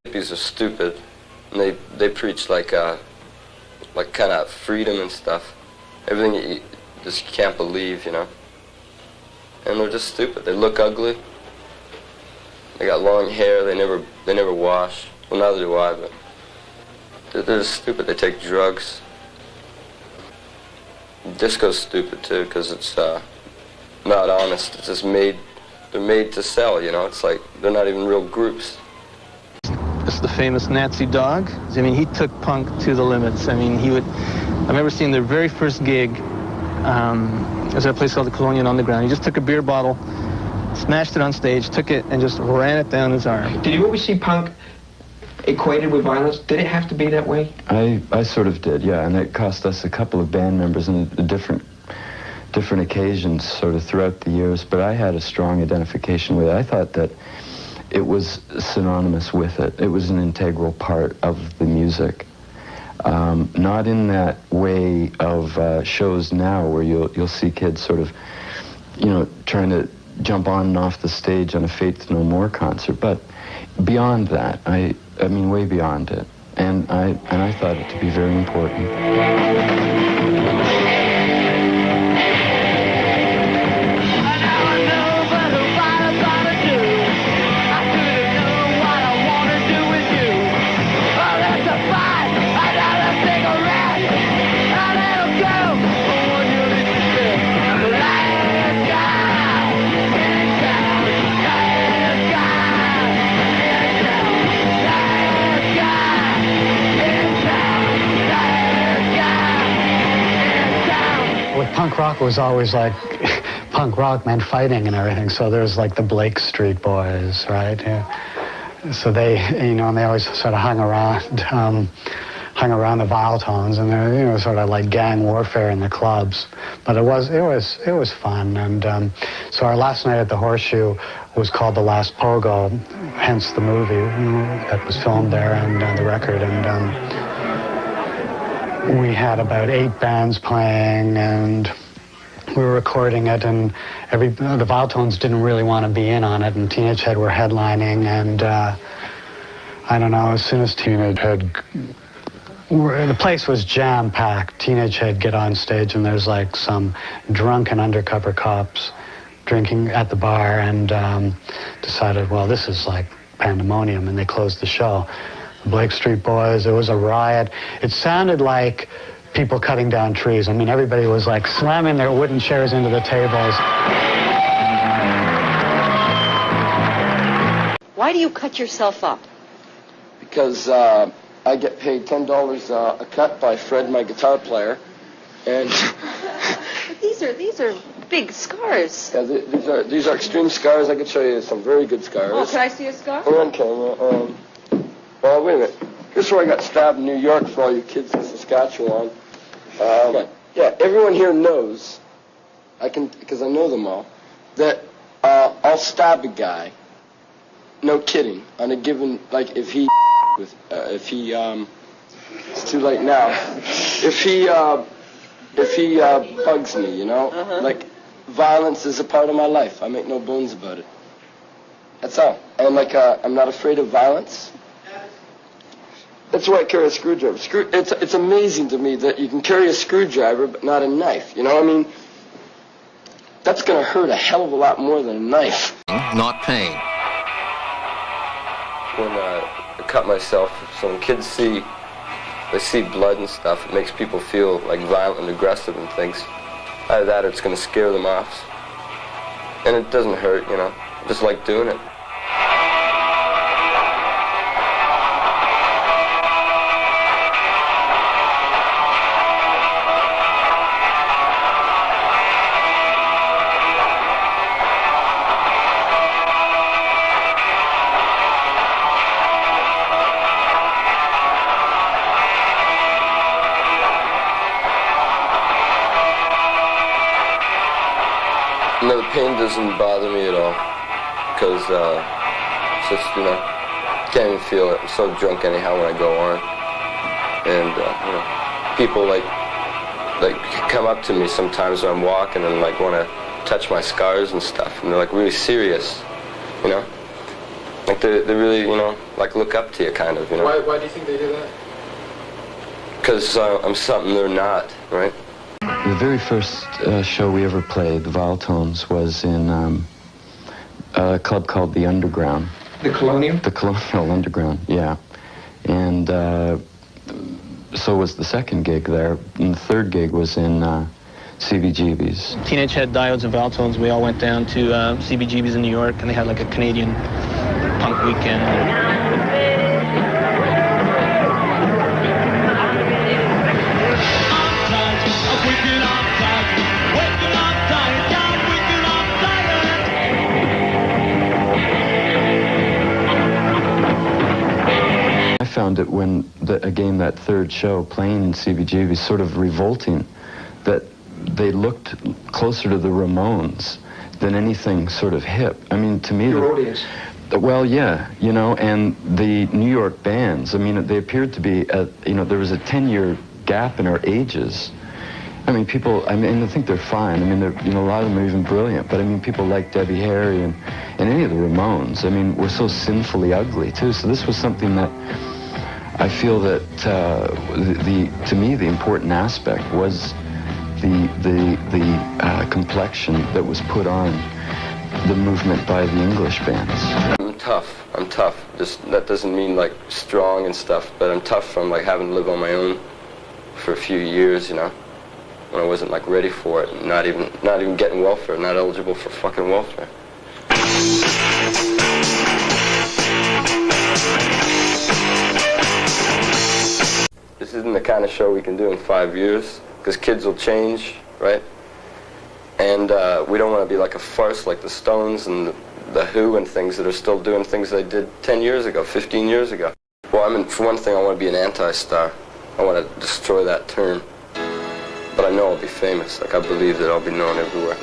hippies are stupid, and they preach like kind of freedom and stuff. Everything you just can't believe, you know. And they're just stupid. They look ugly. They got long hair. They never wash. Well, neither do I, but they're just stupid. They take drugs. Disco's stupid too, because it's not honest. It's just they're made to sell, you know. It's like they're not even real groups. It's the famous Nazi Dog. I mean, he took punk to the limits. I mean, I remember seeing their very first gig. It was at a place called the Colonial Underground. He just took a beer bottle, smashed it on stage, took it, and just ran it down his arm. Did you always see punk equated with violence? Did it have to be that way? I sort of did, yeah, and it cost us a couple of band members on different occasions sort of throughout the years, but I had a strong identification with it. I thought that it was synonymous with it. It was an integral part of the music. Not in that way of shows now where you'll see kids sort of, you know, trying to jump on and off the stage on a Faith No More concert, but beyond that, I mean way beyond it, and I thought it to be very important. Punk rock was always like, punk rock meant fighting and everything, so there's like the Blake Street Boys, right? Yeah. So they, you know, and they always sort of hung around the Viletones, and they're, you know, sort of like gang warfare in the clubs. But it was fun, and so our last night at the Horseshoe was called The Last Pogo, hence the movie, you know, that was filmed there, and the record, and we had about 8 bands playing, and we were recording it, and the Viletones didn't really want to be in on it, and Teenage Head were headlining, and I don't know, as soon as Teenage Head, the place was jam-packed. Teenage Head get on stage, and there's like some drunken undercover cops drinking at the bar, and decided, well, this is like pandemonium, and they closed the show. Blake Street Boys, it was a riot. It sounded like people cutting down trees. I mean, everybody was like slamming their wooden chairs into the tables. Why do you cut yourself up? Because I get paid $10 a cut by Fred, my guitar player, and But these are big scars. yeah, these are extreme scars. I could show you some very good scars. Oh, can I see a scar? We're on camera. Oh, wait a minute. Here's where I got stabbed in New York for all you kids in Saskatchewan. Yeah, everyone here knows, because I know them all, that I'll stab a guy, no kidding, on a given, like, if he, it's too late now, if he bugs me, you know? Like, violence is a part of my life. I make no bones about it. That's all. And, like, I'm not afraid of violence. That's why I carry a screwdriver. It's amazing to me that you can carry a screwdriver but not a knife. You know what I mean? That's going to hurt a hell of a lot more than a knife. Not pain. When I cut myself, so when kids see blood and stuff, it makes people feel like violent and aggressive and things. Either that or it's going to scare them off. And it doesn't hurt, you know. I just like doing it. No, the pain doesn't bother me at all, because it's just, you know, can't even feel it. I'm so drunk anyhow when I go on, and you know, people like come up to me sometimes when I'm walking and like want to touch my scars and stuff, and they're like really serious, you know, like They really, you know, like look up to you, kind of, you know. Why do you think they do that? Because I'm something they're not, right? The very first show we ever played, the Viletones, was in a club called the Underground. The Colonial? The Colonial Underground, yeah. And so was the second gig there. And the third gig was in CBGB's. Teenage Head, Diodes, and Viletones, we all went down to CBGB's in New York, and they had like a Canadian punk weekend. I found it when, again, that third show playing in CBGB, sort of revolting that they looked closer to the Ramones than anything sort of hip. I mean, to me... Your audience. Well, yeah, you know, and the New York bands, I mean, they appeared to be, you know, there was a 10-year gap in our ages. I mean, people, I mean, I think they're fine. I mean, you know, a lot of them are even brilliant. But I mean, people like Debbie Harry and any of the Ramones, I mean, were so sinfully ugly, too. So this was something that I feel that, to me, the important aspect was the complexion that was put on the movement by the English bands. I'm tough. That doesn't mean like strong and stuff, but I'm tough from like having to live on my own for a few years, you know, when I wasn't like ready for it, and not even getting welfare, not eligible for fucking welfare. This isn't the kind of show we can do in 5 years, because kids will change, right? And we don't want to be like a farce like the Stones and the Who and things that are still doing things they did 10 years ago, 15 years ago. Well, I mean, for one thing, I want to be an anti-star. I want to destroy that term. But I know I'll be famous. Like, I believe that I'll be known everywhere.